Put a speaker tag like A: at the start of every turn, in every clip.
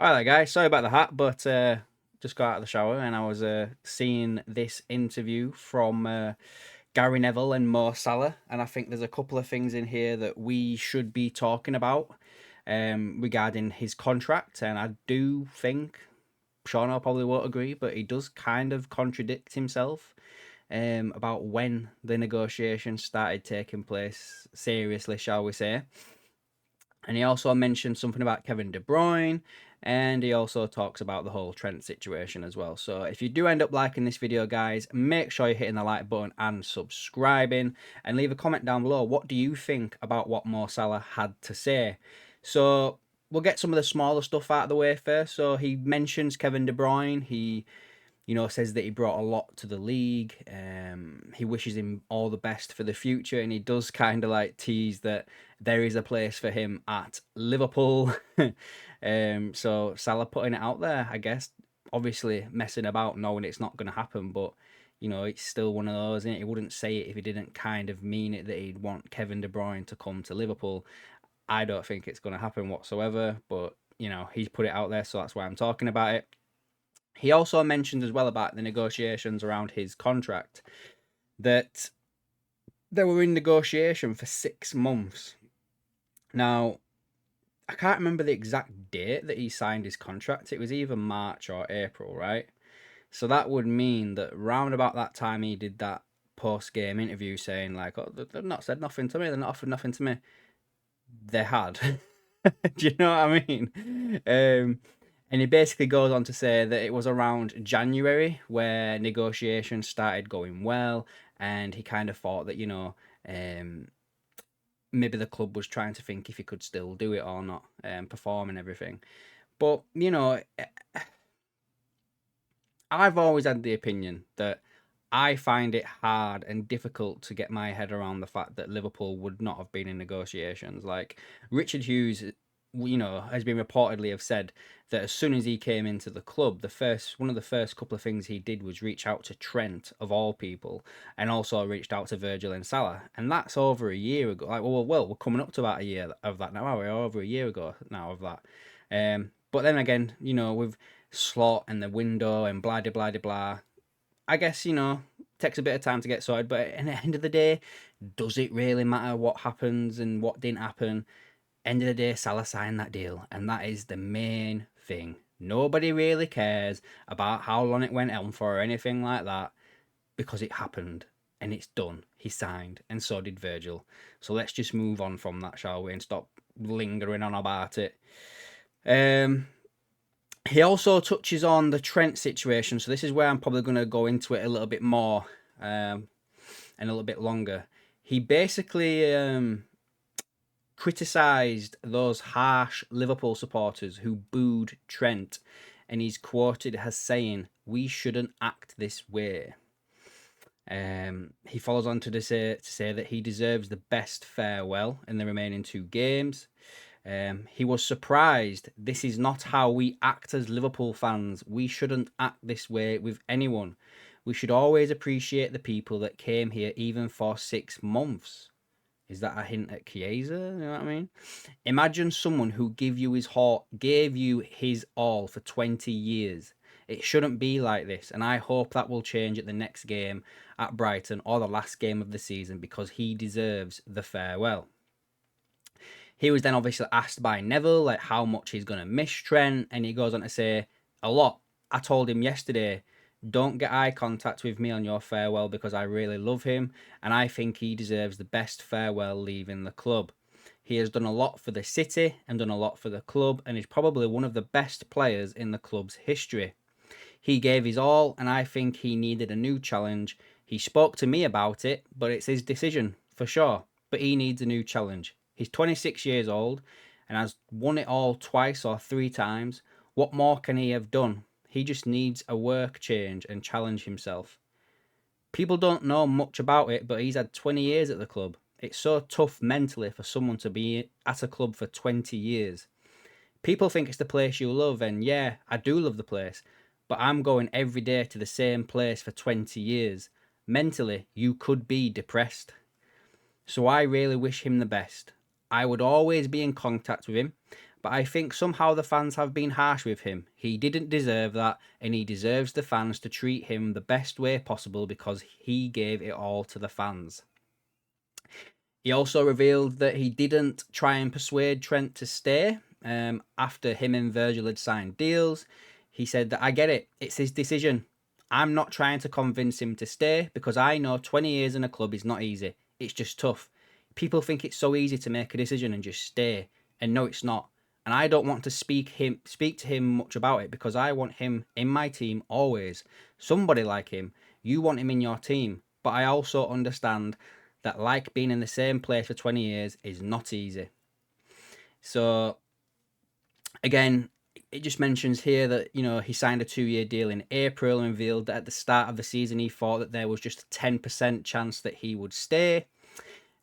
A: Alright, guys. Sorry about the hat, but just got out of the shower and I was seeing this interview from Gary Neville and Mo Salah, and I think there's a couple of things in here that we should be talking about regarding his contract, and I do think Sean probably won't agree, but he does kind of contradict himself about when the negotiations started taking place seriously, shall we say. And he also mentioned something about Kevin De Bruyne, and he also talks about the whole Trent situation as well. So if you do end up liking this video, guys, make sure you're hitting the like button and subscribing, and leave a comment down below. What do you think about what Mo Salah had to say? So we'll get some of the smaller stuff out of the way first. So he mentions Kevin De Bruyne. He says that he brought a lot to the league. He wishes him all the best for the future, and he does kind of like tease that there is a place for him at Liverpool. So Salah putting it out there, I guess, obviously messing about, knowing it's not going to happen, but it's still one of those, isn't it? He wouldn't say it if he didn't kind of mean it that he'd want Kevin De Bruyne to come to Liverpool. I don't think it's going to happen whatsoever, but he's put it out there, so that's why I'm talking about it. He also mentioned as well about the negotiations around his contract, that they were in negotiation for 6 months. Now, I can't remember the exact date that he signed his contract. It was either March or April, right? So that would mean that round about that time he did that post-game interview saying like, "Oh, they've not said nothing to me. They're not offered nothing to me." They had. Do you know what I mean? And he basically goes on to say that it was around January where negotiations started going well, and he kind of thought that maybe the club was trying to think if he could still do it or not, perform and everything. But I've always had the opinion that I find it hard and difficult to get my head around the fact that Liverpool would not have been in negotiations. Like Richard Hughes, has been reportedly have said that as soon as he came into the club, one of the first couple of things he did was reach out to Trent of all people, and also reached out to Virgil and Salah, and that's over a year ago. Like, well, we're coming up to about a year of that now. We're over a year ago now of that. But then again, with slot and the window and blah blah blah blah. I guess takes a bit of time to get sorted, but at the end of the day, does it really matter what happens and what didn't happen? End of the day, Salah signed that deal, and that is the main thing. Nobody really cares about how long it went on for or anything like that, because it happened and it's done. He signed, and so did Virgil. So let's just move on from that, shall we, and stop lingering on about it. He also touches on the Trent situation, so this is where I'm probably going to go into it a little bit more and a little bit longer. He basically criticised those harsh Liverpool supporters who booed Trent, and he's quoted as saying, "We shouldn't act this way." He follows on to say that he deserves the best farewell in the remaining 2 games. He was surprised. "This is not how we act as Liverpool fans. We shouldn't act this way with anyone. We should always appreciate the people that came here even for 6 months." Is that a hint at Chiesa? You know what I mean? Imagine someone who gave you his all for 20 years. It shouldn't be like this, and I hope that will change at the next game at Brighton or the last game of the season, because he deserves the farewell. He was then obviously asked by Neville like how much he's going to miss Trent, and he goes on to say, "A lot. I told him yesterday, don't get eye contact with me on your farewell because I really love him, and I think he deserves the best farewell leaving the club. He has done a lot for the city and done a lot for the club, and is probably one of the best players in the club's history. He gave his all, and I think he needed a new challenge. He spoke to me about it, but it's his decision, for sure. But he needs a new challenge. He's 26 years old and has won it all twice or 3 times. What more can he have done? He just needs a work change and challenge himself. People don't know much about it, but he's had 20 years at the club. It's so tough mentally for someone to be at a club for 20 years. People think it's the place you love, and yeah, I do love the place, but I'm going every day to the same place for 20 years. Mentally, you could be depressed. So I really wish him the best. I would always be in contact with him, but I think somehow the fans have been harsh with him. He didn't deserve that, and he deserves the fans to treat him the best way possible because he gave it all to the fans. He also revealed that he didn't try and persuade Trent to stay after him and Virgil had signed deals. He said that I get it, it's his decision. I'm not trying to convince him to stay because I know 20 years in a club is not easy. It's just tough. People think it's so easy to make a decision and just stay, and no, it's not. And I don't want to speak to him much about it because I want him in my team always. Somebody like him, you want him in your team, but I also understand that like being in the same place for 20 years is not easy. So again, it just mentions here that, you know, he signed a 2-year deal in April and revealed that at the start of the season he thought that there was just a 10% chance that he would stay.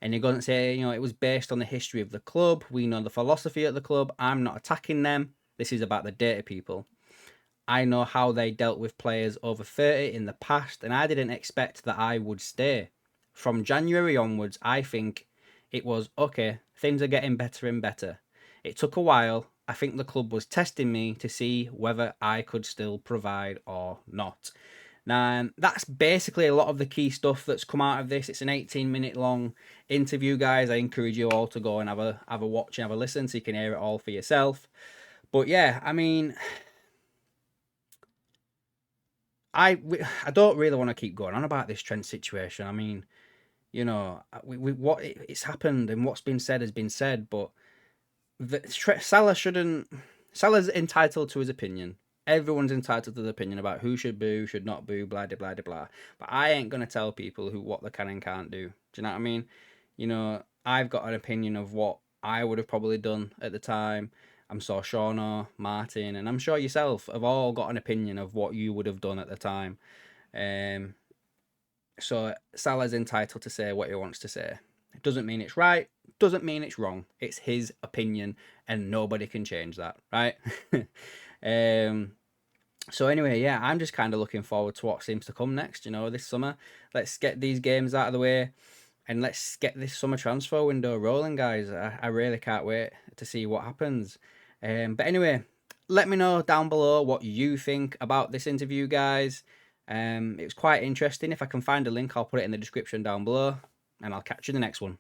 A: And he goes and say, you know, it was based on the history of the club. We know the philosophy at the club. I'm not attacking them. This is about the data people. I know how they dealt with players over 30 in the past, and I didn't expect that I would stay. From January onwards, I think it was, okay, things are getting better and better. It took a while. I think the club was testing me to see whether I could still provide or not. Now, that's basically a lot of the key stuff that's come out of this. It's an 18-minute long interview, guys. I encourage you all to go and have a watch and have a listen so you can hear it all for yourself. But yeah, I mean, I don't really want to keep going on about this Trent situation. I mean, you know, it's happened and what's been said has been said, but Salah shouldn't. Salah's entitled to his opinion. Everyone's entitled to the opinion about who should boo, should not boo, blah, blah, blah, blah. But I ain't going to tell people what they can and can't do. Do you know what I mean? You know, I've got an opinion of what I would have probably done at the time. I'm sure Shauna, Martin, and I'm sure yourself have all got an opinion of what you would have done at the time. So Salah's entitled to say what he wants to say. It doesn't mean it's right, doesn't mean it's wrong. It's his opinion, and nobody can change that, right? So anyway, yeah, I'm just kind of looking forward to what seems to come next, you know, this summer. Let's get these games out of the way and let's get this summer transfer window rolling, guys. I really can't wait to see what happens. But anyway, let me know down below what you think about this interview, guys. It was quite interesting. If I can find a link, I'll put it in the description down below, and I'll catch you in the next one.